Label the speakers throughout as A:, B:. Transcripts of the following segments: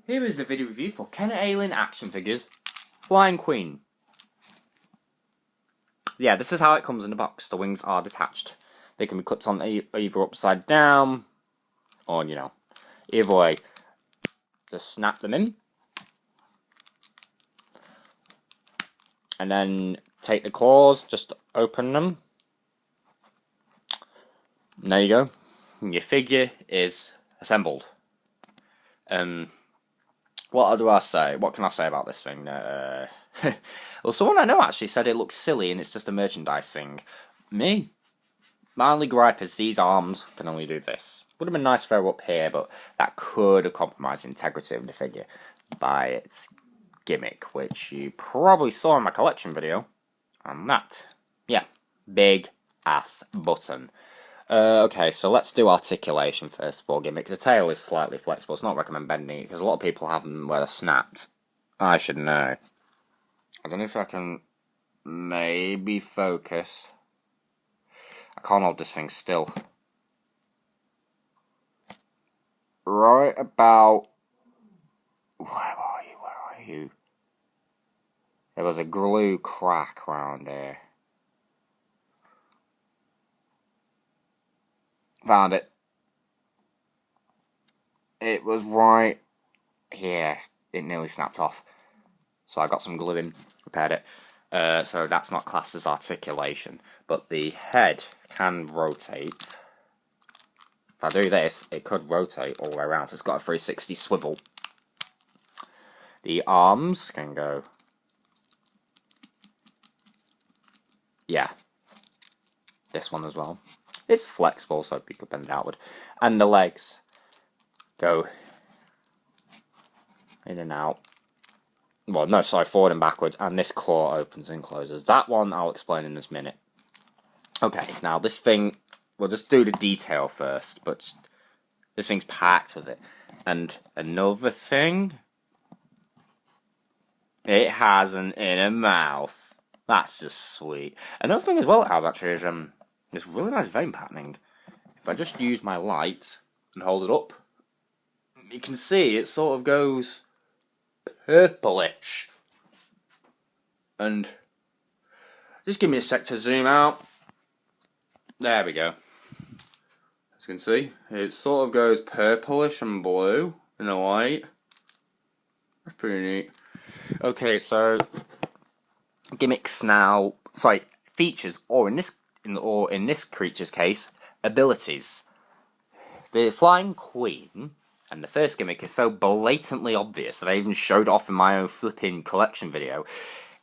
A: Here is a video review for Kenner Alien action figures, Flying Queen. Yeah, this is how it comes in the box. The wings are detached. They can be clipped on either upside down, or, either way. Just snap them in. And then take the claws, just open them. And there you go. And your figure is assembled. What do I say? What can I say about this thing? Well, someone I know actually said it looks silly and it's just a merchandise thing. My only gripe is these arms can only do this. Would have been nice if they were up here, but that could have compromised the integrity of the figure by its gimmick, which you probably saw in my collection video. And that, yeah, big ass button. Okay, so let's do articulation first for gimmick. The tail is slightly flexible. It's not recommend bending it because a lot of people have them where they're snapped. I should know. I don't know if I can maybe focus. I can't hold this thing still. Right about... Where are you? There was a glue crack around here. Found it. It was right here. It nearly snapped off. So I got some glue in, repaired it. So that's not classed as articulation. But the head can rotate. If I do this, it could rotate all the way around. So it's got a 360 swivel. The arms can go... Yeah. This one as well. It's flexible, so you could bend it outward. And the legs go in and out. Well, no, sorry, forward and backwards. And this claw opens and closes. That one I'll explain in this minute. Okay, now this thing, we'll just do the detail first, but this thing's packed with it. And another thing, it has an inner mouth. That's just sweet. Another thing as well it has, actually, is this really nice vein patterning. If I just use my light and hold it up, you can see it sort of goes purplish. And just give me a sec to zoom out. There we go. As you can see, it sort of goes purplish and blue in the light. That's pretty neat. Okay, so gimmicks now. Sorry, features, or in this creature's case, abilities. The Flying Queen, and the first gimmick is so blatantly obvious that I even showed off in my own flipping collection video,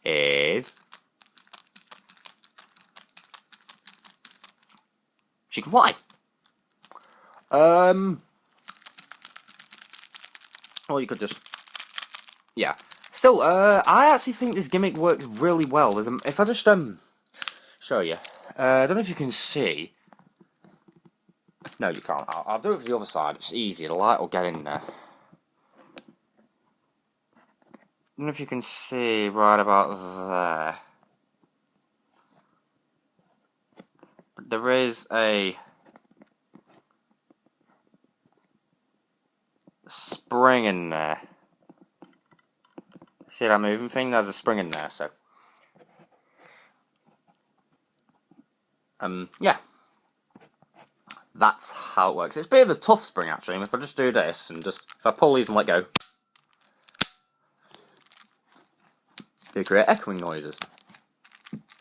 A: is she can fly. Or you could just, yeah. Still, I actually think this gimmick works really well. If I just show you, I don't know if you can see. No, you can't. I'll do it for the other side. It's easy. The light will get in there. I don't know if you can see right about there. But there is a spring in there. See that moving thing? There's a spring in there, so. Yeah. That's how it works. It's a bit of a tough spring, actually. If I just do this, and if I pull these and let go, they create echoing noises.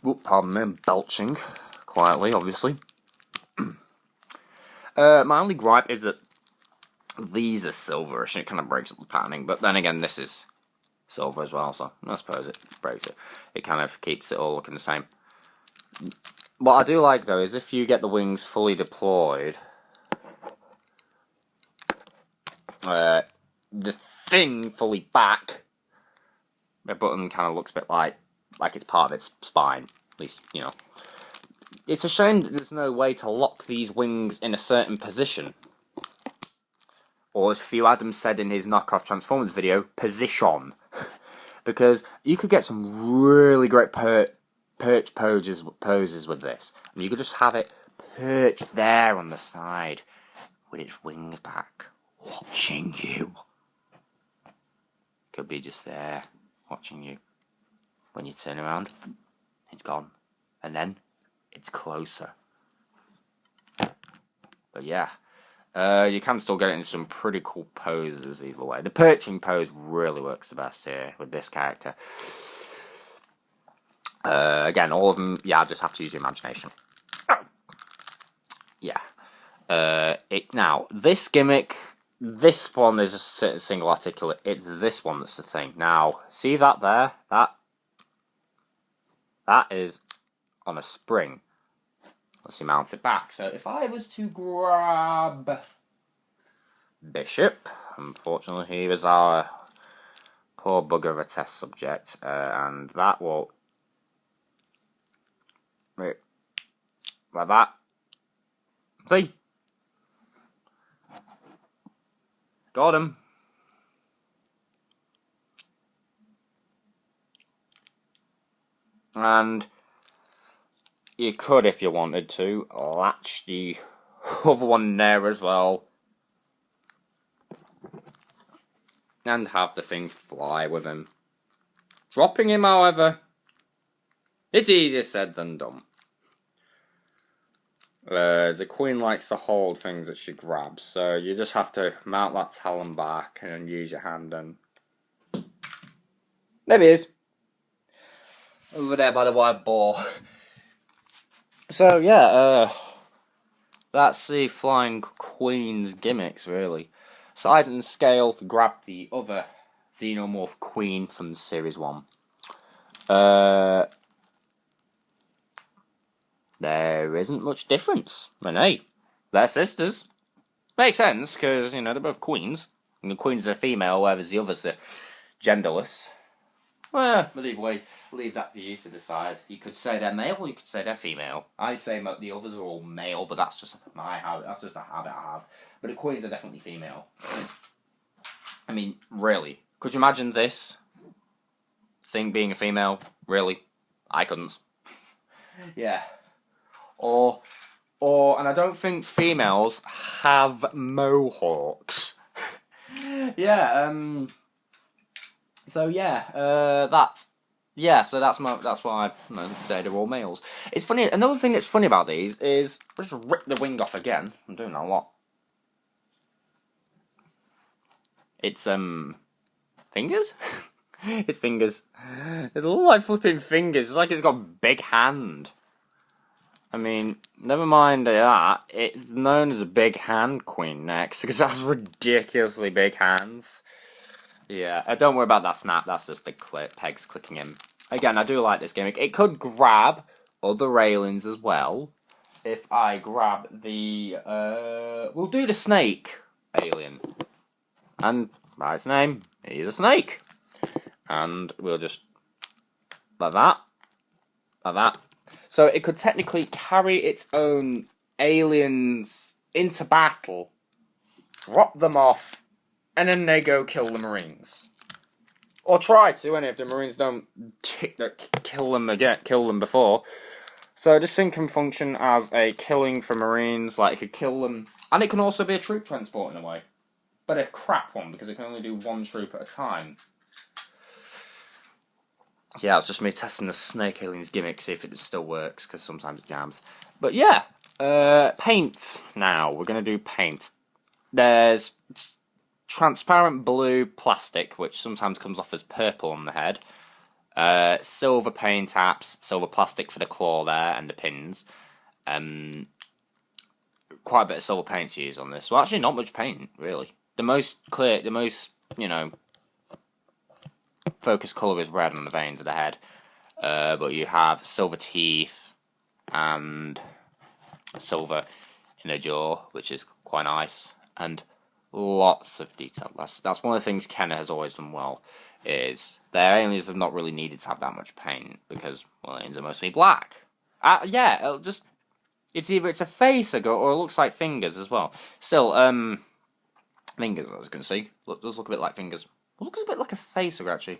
A: Whoop, pardon me, I'm belching quietly, obviously. My only gripe is that these are silverish, and it kind of breaks up the patterning, but then again, this is silver as well, so I suppose it breaks it. It kind of keeps it all looking the same. What I do like, though, is if you get the wings fully deployed, the thing fully back, the button kind of looks a bit like it's part of its spine. At least, It's a shame that there's no way to lock these wings in a certain position. Or as Theo Adams said in his knockoff Transformers video, position. Because you could get some really great perch poses with this. And you could just have it perched there on the side with its wings back, watching you. could be just there, watching you. When you turn around, it's gone. And then, it's closer. But yeah, you can still get it in some pretty cool poses either way. The perching pose really works the best here with this character. Again, all of them, yeah, just have to use your imagination. Yeah. Now, this gimmick, this one is a single articulate. It's this one that's the thing. Now, see that there? That is on a spring. Let's see, mount it back. So if I was to grab Bishop, unfortunately he was our poor bugger of a test subject, and that will, wait, like that, see, got him. And you could, if you wanted to, latch the other one there as well. And have the thing fly with him. Dropping him, however, it's easier said than done. The queen likes to hold things that she grabs, so you just have to mount that talon back and use your hand and... There he is. Over there by the white ball. So yeah, that's the Flying Queen's gimmicks, really. Size and scale to grab the other Xenomorph Queen from Series 1. There isn't much difference. And hey, they're sisters. Makes sense, because, you know, they're both queens. And the queen's a female, whereas the others are genderless. Well, but either way, leave that for you to decide. You could say they're male, or you could say they're female. I say the others are all male, but that's just my habit. That's just a habit I have. But the queens are definitely female. I mean, really. Could you imagine this thing being a female? Really? I couldn't. Yeah. Or, and I don't think females have mohawks. Yeah, so yeah, so that's why I say they're all males. It's funny. Another thing that's funny about these is I'll just rip the wing off again. I'm doing that a lot. It's fingers. It's fingers. It looks like flipping fingers. It's like it's got a big hand. I mean, never mind that. It's known as a big hand queen next because it has ridiculously big hands. Yeah, don't worry about that snap, that's just the pegs clicking in. Again, I do like this gimmick. It could grab other aliens as well. If I grab the, we'll do the snake alien. And by its name, he's a snake. And we'll just, like that. So it could technically carry its own aliens into battle, drop them off, and then they go kill the Marines. Or try to, and if the Marines don't kill them before. So this thing can function as a killing for Marines, like it could kill them, and it can also be a troop transport in a way. But a crap one, because it can only do one troop at a time. Yeah, it's just me testing the Snake Aliens gimmick, see if it still works, because sometimes it jams. But yeah, paint now. We're going to do paint. There's transparent blue plastic, which sometimes comes off as purple on the head. Silver paint apps, silver plastic for the claw there and the pins. Quite a bit of silver paint to use on this. Well, actually, not much paint, really. The most, you know, focus colour is red on the veins of the head. But you have silver teeth and silver in the jaw, which is quite nice. And lots of detail. That's one of the things Kenner has always done well, is their aliens have not really needed to have that much paint, because, well, aliens are mostly black. Yeah, it's either it's a face or it looks like fingers as well. Still, fingers, I was going to say, does look a bit like fingers. It looks a bit like a facehugger, actually.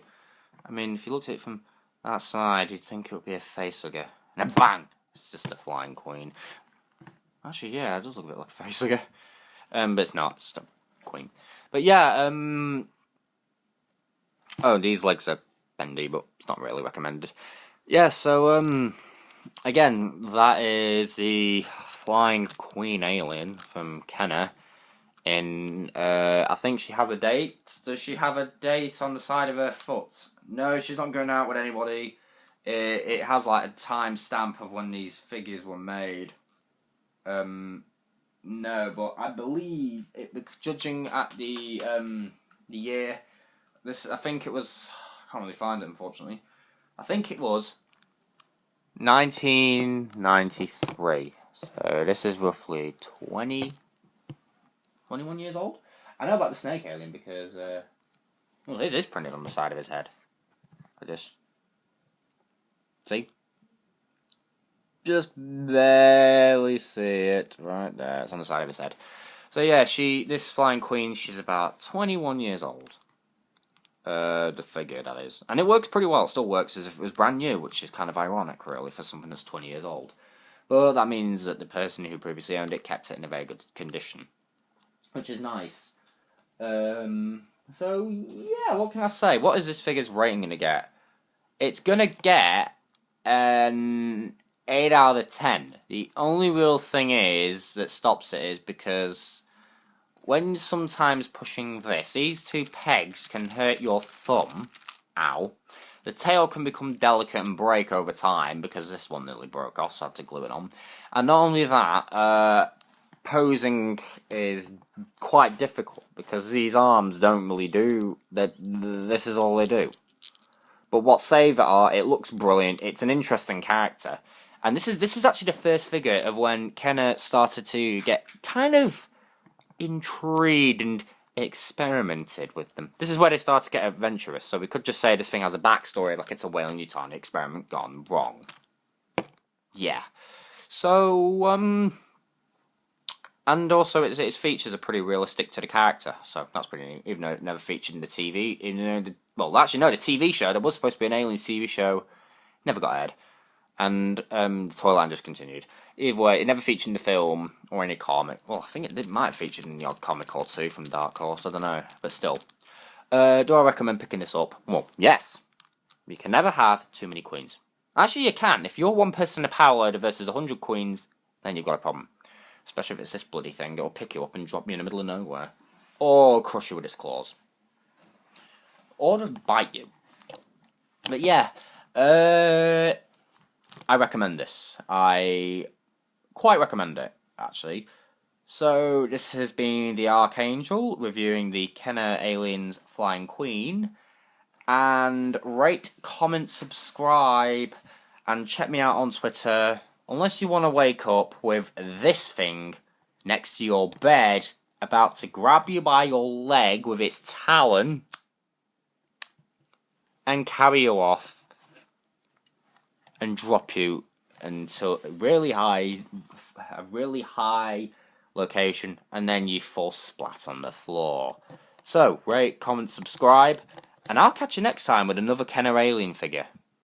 A: I mean, if you looked at it from that side, you'd think it would be a facehugger. And then bang! It's just a flying queen. Actually, yeah, it does look a bit like a facehugger. But it's not, it's just a queen. But yeah, Oh, these legs are bendy, but it's not really recommended. Yeah, so, again, that is the Flying Queen alien from Kenner. I think she has a date. Does she have a date on the side of her foot? No, she's not going out with anybody. It has like a time stamp of when these figures were made. No, but I believe judging at the year, I think it was. I can't really find it, unfortunately. I think it was 1993. So this is roughly 21 years old. I know about the snake alien because well, it is printed on the side of his head. I just see. Just barely see it right there. It's on the side of his head. So yeah, this Flying Queen, she's about 21 years old. The figure, that is. And it works pretty well. It still works as if it was brand new, which is kind of ironic, really, for something that's 20 years old. But that means that the person who previously owned it kept it in a very good condition, which is nice. So, yeah, what can I say? What is this figure's rating going to get? It's going to get an 8 out of 10. The only real thing that stops it is because when sometimes pushing these two pegs can hurt your thumb. Ow. The tail can become delicate and break over time because this one nearly broke off, so I had to glue it on. And not only that, posing is quite difficult because these arms don't really do that. This is all they do. But what save it are, it looks brilliant. It's an interesting character, and this is actually the first figure of when Kenner started to get kind of intrigued and experimented with them. This is where they start to get adventurous. So we could just say this thing has a backstory, like it's a Weyland-Yutani experiment gone wrong. Yeah. So and also its features are pretty realistic to the character, so that's pretty neat. Even though it never featured in the TV, well, actually no, the TV show. There was supposed to be an Aliens TV show, never got aired, and the Toyline just continued. Either way, it never featured in the film or any comic. Well, I think it might have featured in the odd comic or two from Dark Horse. I don't know, but still. Do I recommend picking this up? Well, yes. You can never have too many queens. Actually, you can. If you're one person in a power loader versus 100 queens, then you've got a problem. Especially if it's this bloody thing, it'll pick you up and drop you in the middle of nowhere. Or crush you with its claws. Or just bite you. But yeah, I recommend this. I quite recommend it, actually. So, this has been the Archangel reviewing the Kenner Aliens Flying Queen. And rate, comment, subscribe, and check me out on Twitter. Unless you want to wake up with this thing next to your bed, about to grab you by your leg with its talon and carry you off and drop you into a really high location, and then you fall splat on the floor. So, rate, comment, subscribe, and I'll catch you next time with another Kenner Alien figure.